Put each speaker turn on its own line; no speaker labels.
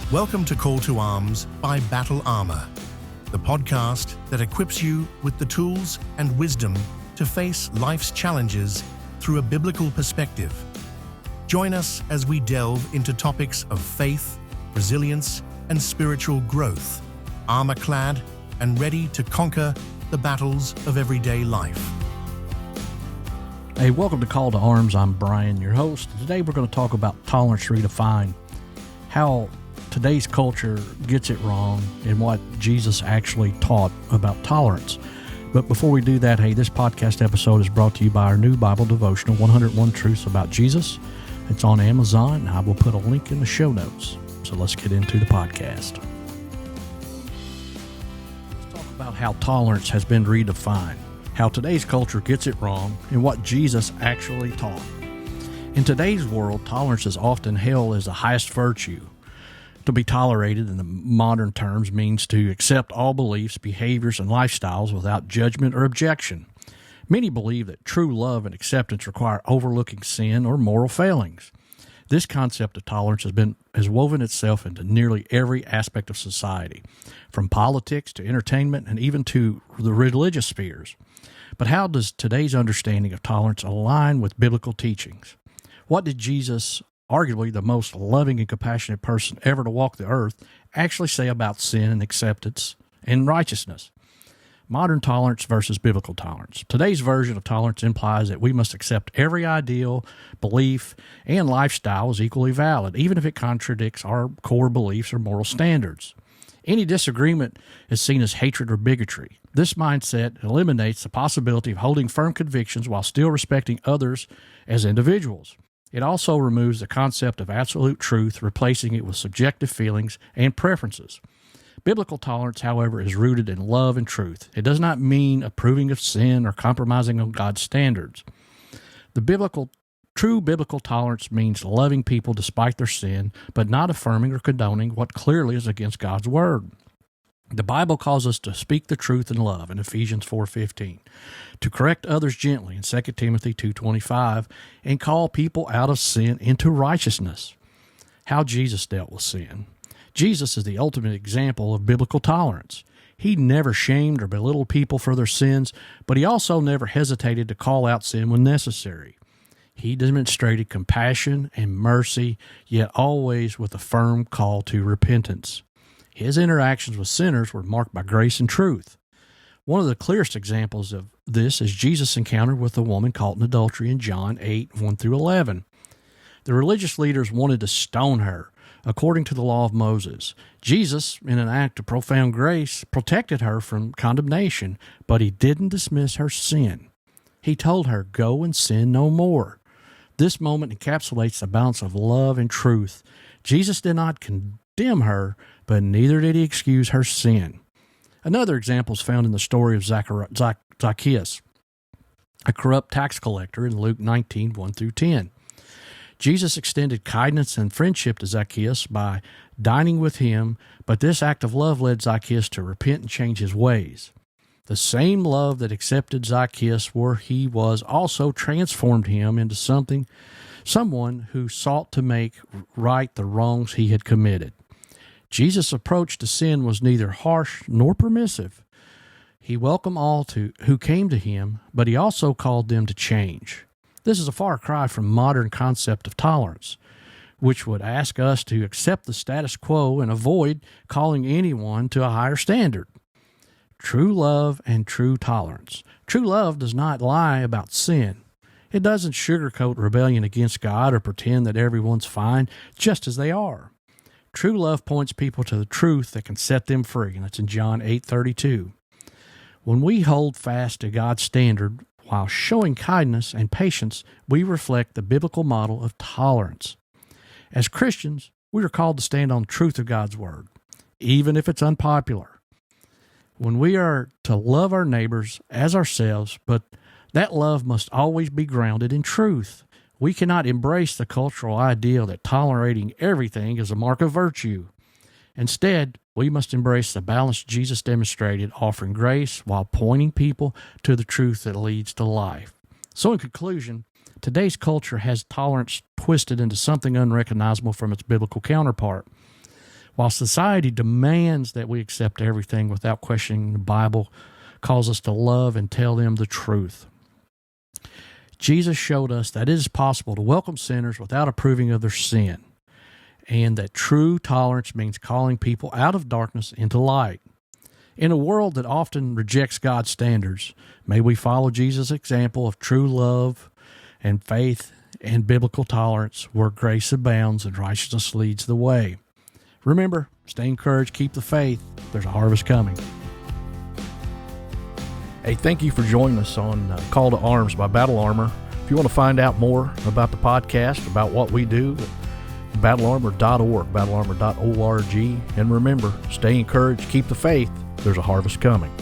Welcome to Call to Arms by Battle Armor, the podcast that equips you with the tools and wisdom to face life's challenges through a biblical perspective. Join us as we delve into topics of faith, resilience, and spiritual growth, armor-clad and ready to conquer the battles of everyday life.
Hey, welcome to Call to Arms. I'm Brian, your host. Today we're going to talk about tolerance redefined, how today's culture gets it wrong, and what Jesus actually taught about tolerance. But before we do that, hey, this podcast episode is brought to you by our new Bible devotional, 101 Truths About Jesus. It's on Amazon, and I will put a link in the show notes. So let's get into the podcast. Let's talk about how tolerance has been redefined, how today's culture gets it wrong, and what Jesus actually taught. In today's world, tolerance is often held as the highest virtue. To be tolerated in the modern terms means to accept all beliefs, behaviors, and lifestyles without judgment or objection. Many believe that true love and acceptance require overlooking sin or moral failings. This concept of tolerance has woven itself into nearly every aspect of society, from politics to entertainment and even to the religious spheres. But how does today's understanding of tolerance align with biblical teachings? What did Jesus, arguably the most loving and compassionate person ever to walk the earth, actually say about sin and acceptance and righteousness? Modern tolerance versus biblical tolerance. Today's version of tolerance implies that we must accept every ideal, belief, and lifestyle as equally valid, even if it contradicts our core beliefs or moral standards. Any disagreement is seen as hatred or bigotry. This mindset eliminates the possibility of holding firm convictions while still respecting others as individuals. It also removes the concept of absolute truth, replacing it with subjective feelings and preferences. Biblical tolerance, however, is rooted in love and truth. It does not mean approving of sin or compromising on God's standards. True biblical tolerance means loving people despite their sin, but not affirming or condoning what clearly is against God's word. The Bible calls us to speak the truth in love in Ephesians 4:15, to correct others gently in 2 Timothy 2:25, and call people out of sin into righteousness. How Jesus dealt with sin. Jesus is the ultimate example of biblical tolerance. He never shamed or belittled people for their sins, but he also never hesitated to call out sin when necessary. He demonstrated compassion and mercy, yet always with a firm call to repentance. His interactions with sinners were marked by grace and truth. One of the clearest examples of this is Jesus' encounter with a woman caught in adultery in John 8:1-11. The religious leaders wanted to stone her, according to the law of Moses. Jesus, in an act of profound grace, protected her from condemnation, but he didn't dismiss her sin. He told her, "Go and sin no more." This moment encapsulates the balance of love and truth. Jesus did not condemn her, but neither did he excuse her sin. Another example is found in the story of Zacchaeus, a corrupt tax collector, in Luke 19:1-10. Jesus extended kindness and friendship to Zacchaeus by dining with him, but this act of love led Zacchaeus to repent and change his ways. The same love that accepted Zacchaeus where he was also transformed him into someone who sought to make right the wrongs he had committed. Jesus' approach to sin was neither harsh nor permissive. He welcomed all who came to him, but he also called them to change. This is a far cry from modern concept of tolerance, which would ask us to accept the status quo and avoid calling anyone to a higher standard. True love and true tolerance. True love does not lie about sin. It doesn't sugarcoat rebellion against God or pretend that everyone's fine just as they are. True love points people to the truth that can set them free, and that's in John 8:32. When we hold fast to God's standard while showing kindness and patience, we reflect the biblical model of tolerance. As Christians, we are called to stand on the truth of God's word, even if it's unpopular. When we are to love our neighbors as ourselves, but that love must always be grounded in truth. We cannot embrace the cultural ideal that tolerating everything is a mark of virtue. Instead, we must embrace the balance Jesus demonstrated, offering grace while pointing people to the truth that leads to life. So in conclusion, today's culture has tolerance twisted into something unrecognizable from its biblical counterpart. While society demands that we accept everything without questioning, the Bible calls us to love and tell them the truth. Jesus showed us that it is possible to welcome sinners without approving of their sin, and that true tolerance means calling people out of darkness into light. In a world that often rejects God's standards, may we follow Jesus' example of true love and faith and biblical tolerance, where grace abounds and righteousness leads the way. Remember, stay encouraged, keep the faith. There's a harvest coming. Hey, thank you for joining us on Call to Arms by Battle Armor. If you want to find out more about the podcast, about what we do, battlearmor.org, battlearmor.org. And remember, stay encouraged, keep the faith. There's a harvest coming.